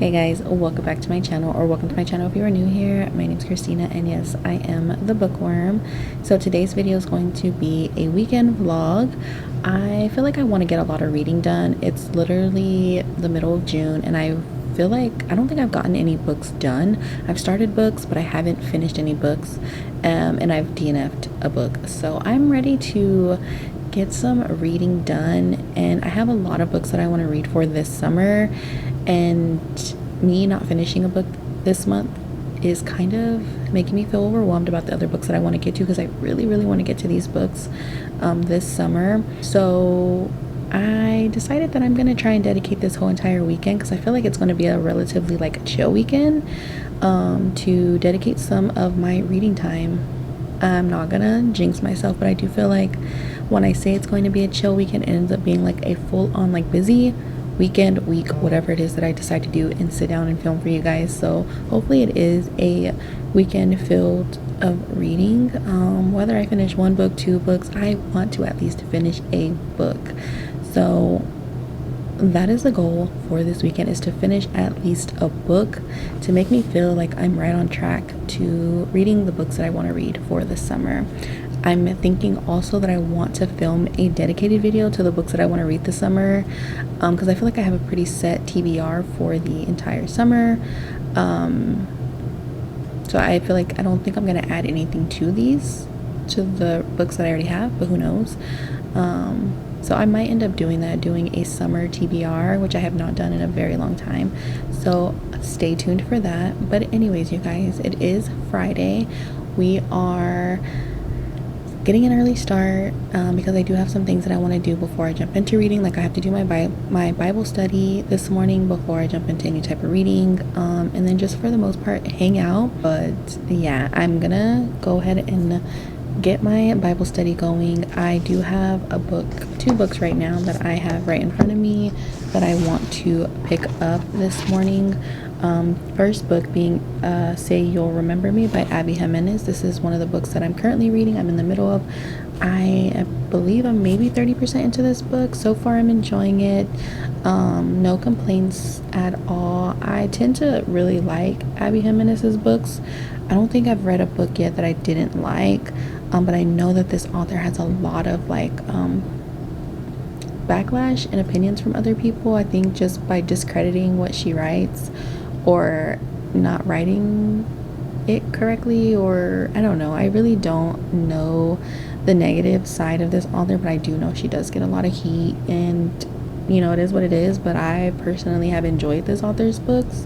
Hey guys, welcome back to my channel, or welcome to my channel if you are new here. My name is Christina, and yes, I am the bookworm. So today's video is going to be a weekend vlog. I feel like I want to get a lot of reading done. It's literally the middle of June, and I feel like I don't think I've gotten any books done. I've started books, but I haven't finished any books, and I've DNF'd a book. So I'm ready to get some reading done, and I have a lot of books that I want to read for this summer, and me not finishing a book this month is kind of making me feel overwhelmed about the other books that I want to get to, because I really want to get to these books this summer. So I decided that I'm going to try and dedicate this whole entire weekend, because I feel like it's going to be a relatively like chill weekend, to dedicate some of my reading time. I'm not gonna jinx myself, but I do feel like when I say it's going to be a chill weekend, it ends up being like a full-on like busy weekend, week, whatever it is that I decide to do and sit down and film for you guys. So hopefully it is a weekend filled of reading. Whether I finish one book, two books, I want to at least finish a book. So that is the goal for this weekend, is to finish at least a book, to make me feel like I'm right on track to reading the books that I want to read for the summer. I'm thinking also that I want to film a dedicated video to the books that I want to read this summer, because I feel like I have a pretty set TBR for the entire summer. So I feel like I don't think I'm going to add anything to the books that I already have, but who knows. So I might end up doing a summer TBR, which I have not done in a very long time. So stay tuned for that. But anyways, you guys, it is Friday. We are getting an early start, because I do have some things that I want to do before I jump into reading. Like I have to do my Bible study this morning before I jump into any type of reading, and then just for the most part hang out. But yeah, I'm gonna go ahead and get my Bible study going. I do have two books right now that I have right in front of me that I want to pick up this morning. First book being Say You'll Remember Me by Abby Jimenez. This is one of the books that I'm currently reading. I'm in the middle of. I believe I'm maybe 30% into this book. So far I'm enjoying it. No complaints at all. I tend to really like Abby Jimenez's books. I don't think I've read a book yet that I didn't like, but I know that this author has a lot of like backlash and opinions from other people. I think just by discrediting what she writes, or not writing it correctly, or I don't know. I really don't know the negative side of this author, but I do know she does get a lot of heat, and it is what it is. But I personally have enjoyed this author's books.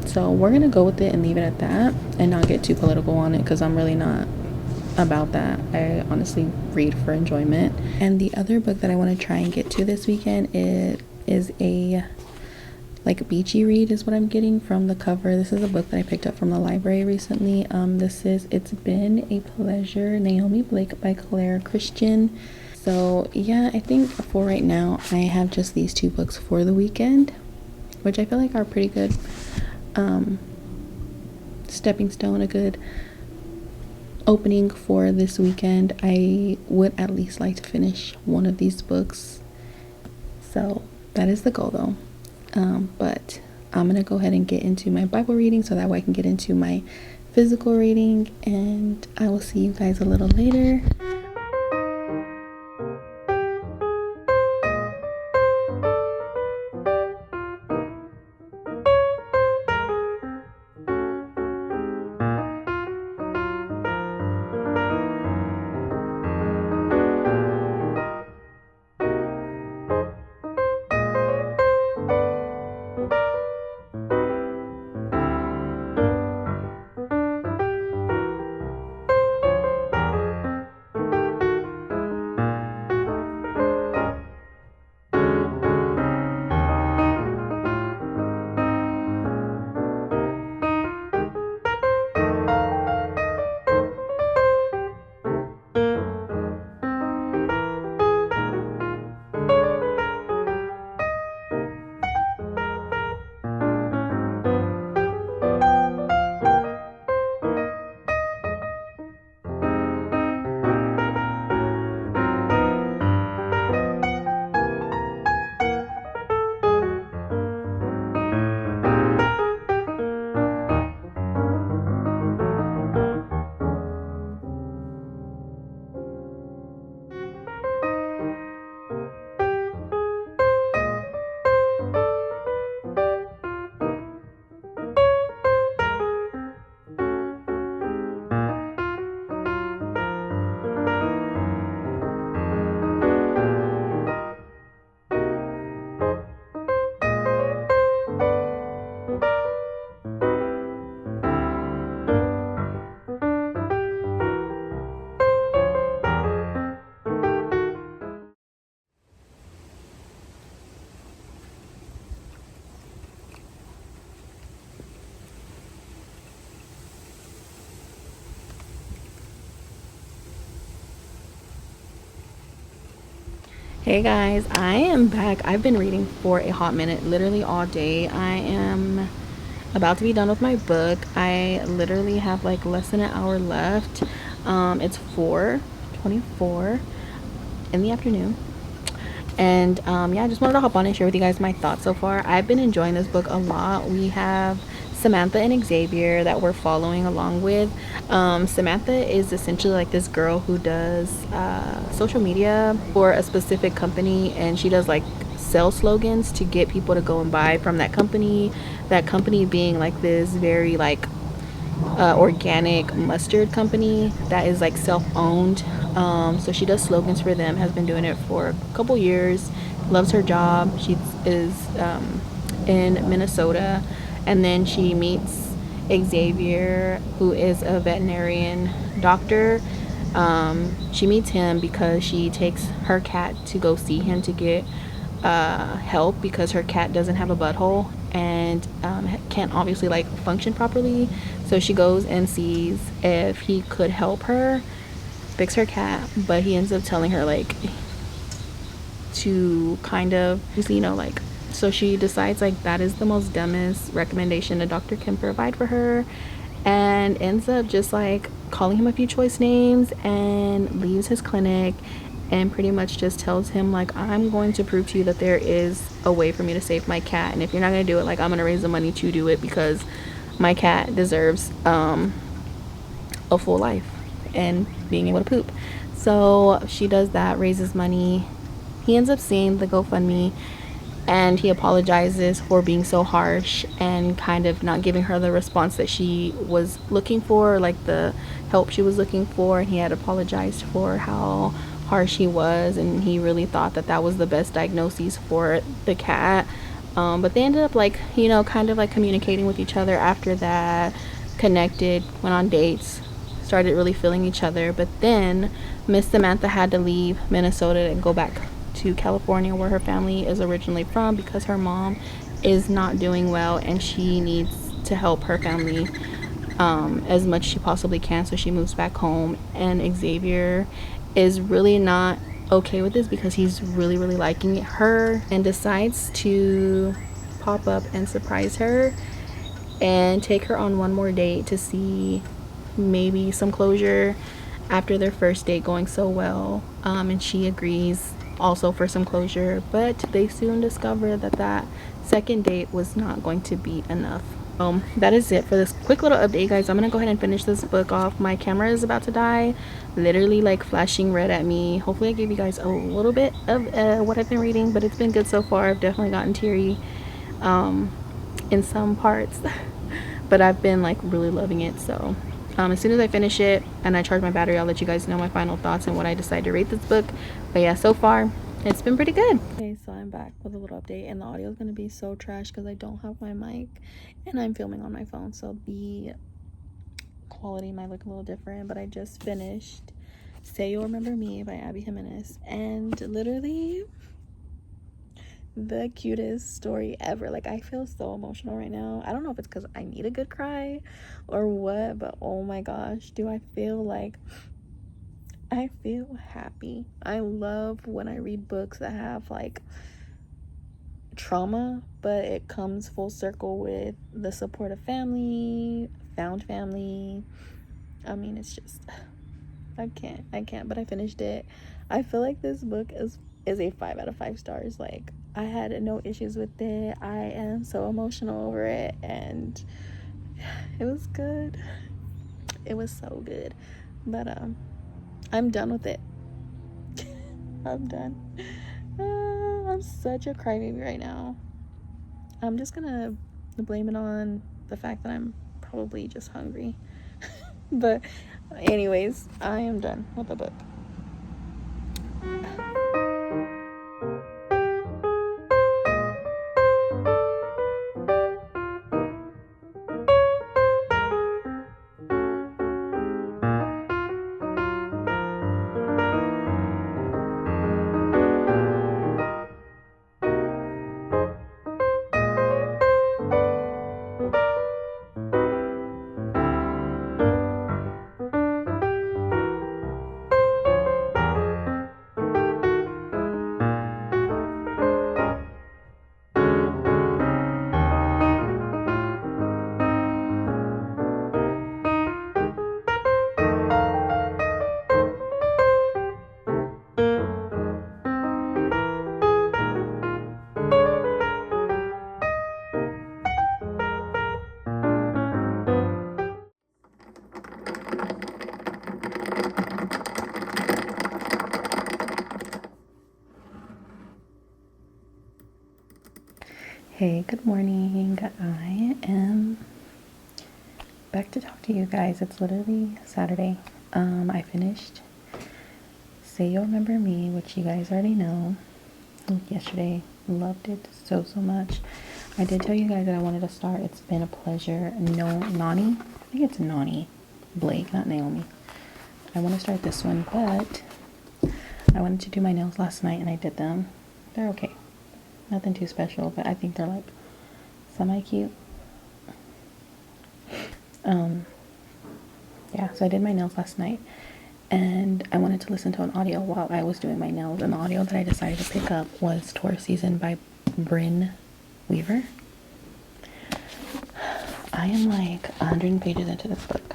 So we're gonna go with it and leave it at that, and not get too political on it, because I'm really not about that. I honestly read for enjoyment. And the other book that I want to try and get to this weekend is a like beachy read, is what I'm getting from the cover. This is a book that I picked up from the library recently. This is It's Been a Pleasure, Naomi Blake by Claire Christian. So yeah, I think for right now I have just these two books for the weekend, which I feel like are pretty good stepping stone, a good opening for this weekend. I would at least like to finish one of these books, so that is the goal though. But I'm gonna go ahead and get into my Bible reading, so that way I can get into my physical reading, and I will see you guys a little later. Hey guys, I am back. I've been reading for a hot minute, literally all day. I am about to be done with my book. I literally have like less than an hour left. It's 4:24 in the afternoon. And yeah, I just wanted to hop on and share with you guys my thoughts so far. I've been enjoying this book a lot. We have Samantha and Xavier that we're following along with. Samantha is essentially like this girl who does social media for a specific company, and she does like sell slogans to get people to go and buy from that company. That company being like this very like organic mustard company that is like self-owned. So she does slogans for them, has been doing it for a couple years, loves her job. She is in Minnesota, and then she meets Xavier, who is a veterinarian doctor. She meets him because she takes her cat to go see him to get help because her cat doesn't have a butthole and can't obviously like function properly. So she goes and sees if he could help her fix her cat, but he ends up telling her like to kind of, you know, like, so she decides like that is the most dumbest recommendation a doctor can provide for her, and ends up just like calling him a few choice names and leaves his clinic and pretty much just tells him like, I'm going to prove to you that there is a way for me to save my cat, and if you're not going to do it, like, I'm going to raise the money to do it because my cat deserves a full life and being able to poop. So she does that, raises money. He ends up seeing the GoFundMe and he apologizes for being so harsh and kind of not giving her the response that she was looking for, like the help she was looking for. And he had apologized for how harsh he was, and he really thought that that was the best diagnosis for the cat. But they ended up like, you know, kind of like communicating with each other after that, connected, went on dates, started really feeling each other. But then Miss Samantha had to leave Minnesota and go back to California, where her family is originally from, because her mom is not doing well and she needs to help her family as much as she possibly can. So she moves back home, and Xavier is really not okay with this because he's really, really liking her and decides to pop up and surprise her and take her on one more date to see maybe some closure after their first date going so well. And she agrees also for some closure, but they soon discover that that second date was not going to be enough. That is it for this quick little update, guys. I'm gonna go ahead and finish this book off. My camera is about to die, literally like flashing red at me. Hopefully I gave you guys a little bit of what I've been reading, but it's been good so far. I've definitely gotten teary in some parts but I've been like really loving it. So as soon as I finish it and I charge my battery, I'll let you guys know my final thoughts and what I decide to rate this book. But yeah, so far it's been pretty good. Okay, so I'm back with a little update, and the audio is going to be so trash because I don't have my mic and I'm filming on my phone, so the quality might look a little different. But I just finished Say You'll Remember Me by Abby Jimenez, and literally the cutest story ever. Like, I feel so emotional right now. I don't know if it's because I need a good cry or what, but oh my gosh, do I feel like I feel happy. I love when I read books that have like trauma, but it comes full circle with the support of family, found family. I mean, it's just I can't, but I finished it. I feel like this book is a 5 out of 5 stars. Like, I had no issues with it. I am so emotional over it, and it was good. It was so good. But I'm done with it. I'm done. I'm such a crybaby right now. I'm just gonna blame it on the fact that I'm probably just hungry. But anyways, I am done with the book. Okay, good morning. I am back to talk to you guys. It's literally Saturday. I finished Say You'll Remember Me, which you guys already know, yesterday. Loved it so much. I did tell you guys that I wanted to start It's Been a Pleasure. No, Nani? I think it's Nani Blake, not Naomi. I want to start this one, but I wanted to do my nails last night and I did them. They're okay. Nothing too special, but I think they're like semi-cute. Yeah, so I did my nails last night and I wanted to listen to an audio while I was doing my nails, and the audio that I decided to pick up was Taurus Season by Bryn Weaver. I am like 100 pages into this book.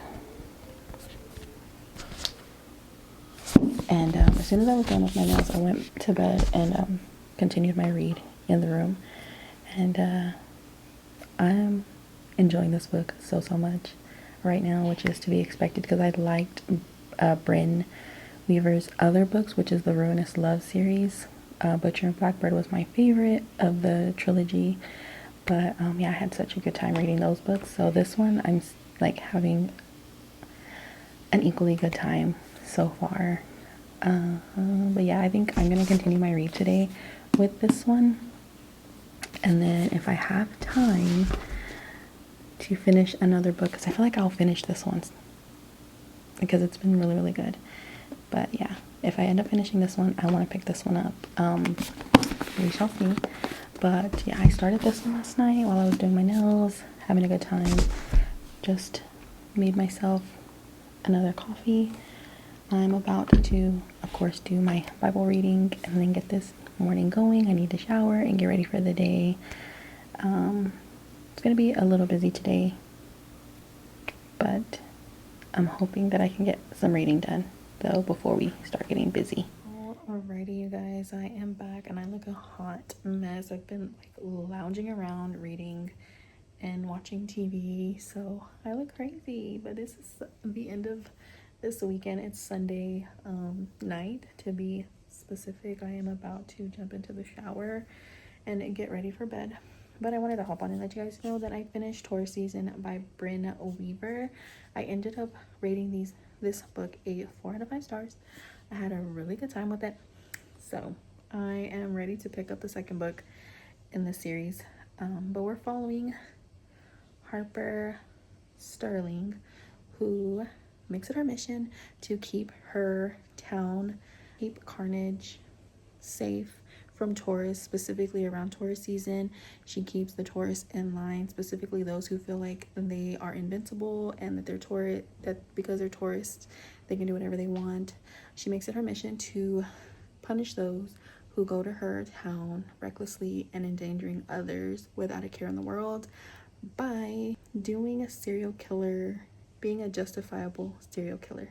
And as soon as I was done with my nails, I went to bed and continued my read in the room. And I'm enjoying this book so much right now, which is to be expected because I liked Bryn Weaver's other books, which is the Ruinous Love series. Butcher and Blackbird was my favorite of the trilogy. But yeah, I had such a good time reading those books. So this one, I'm like having an equally good time so far. But yeah, I think I'm going to continue my read today with this one. And then if I have time to finish another book, because I feel like I'll finish this one because it's been really good. But yeah, if I end up finishing this one, I want to pick this one up. We shall see. But yeah, I started this one last night while I was doing my nails, having a good time. Just made myself another coffee. I'm about to, of course, do my Bible reading and then get this morning going. I need to shower and get ready for the day. It's going to be a little busy today, but I'm hoping that I can get some reading done, though, before we start getting busy. Alrighty, you guys, I am back and I look a hot mess. I've been like lounging around, reading and watching TV, so I look crazy, but this is the end of this weekend. It's Sunday night, to be specific. I am about to jump into the shower and get ready for bed, but I wanted to hop on and let you guys know that I finished Taurus Season by Bryn Weaver. I ended up rating this book a 4 out of 5 stars. I had a really good time with it, so I am ready to pick up the second book in the series. But we're following Harper Sterling, who makes it her mission to keep her town, Cape Carnage, safe from tourists, specifically around Taurus season. She keeps the tourists in line, specifically those who feel like they are invincible and that because they're tourists, they can do whatever they want. She makes it her mission to punish those who go to her town recklessly and endangering others without a care in the world by being a justifiable serial killer.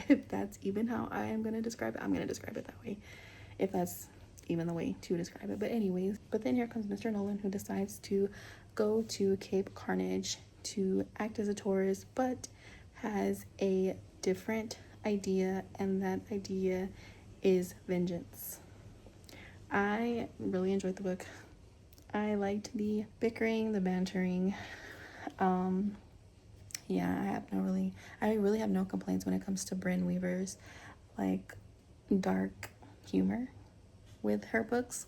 If that's even how I am going to describe it, I'm going to describe it that way. If that's even the way to describe it. But anyways, then here comes Mr. Nolan, who decides to go to Cape Carnage to act as a tourist, but has a different idea, and that idea is vengeance. I really enjoyed the book. I liked the bickering, the bantering. Yeah, I really have no complaints when it comes to Bryn Weaver's like dark humor with their books.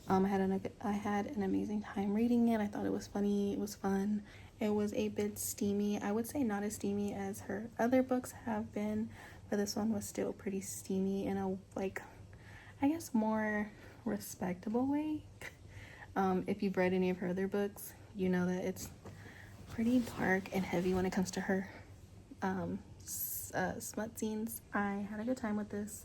I had an amazing time reading it. I thought it was funny. It was fun. It was a bit steamy. I would say not as steamy as her other books have been, but this one was still pretty steamy in a, like, I guess, more respectable way. If you've read any of her other books, you know that it's pretty dark and heavy when it comes to her smut scenes. I had a good time with this.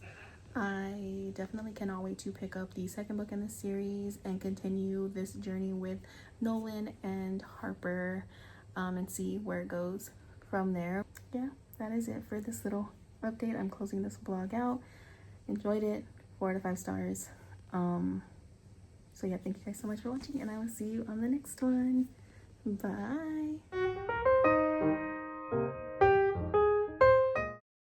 I definitely cannot wait to pick up the second book in the series and continue this journey with Nolan and Harper, and see where it goes from there. Yeah, that is it for this little update. I'm closing this vlog out. Enjoyed it. 4 out of 5 stars. So yeah, thank you guys so much for watching, and I will see you on the next one. Bye.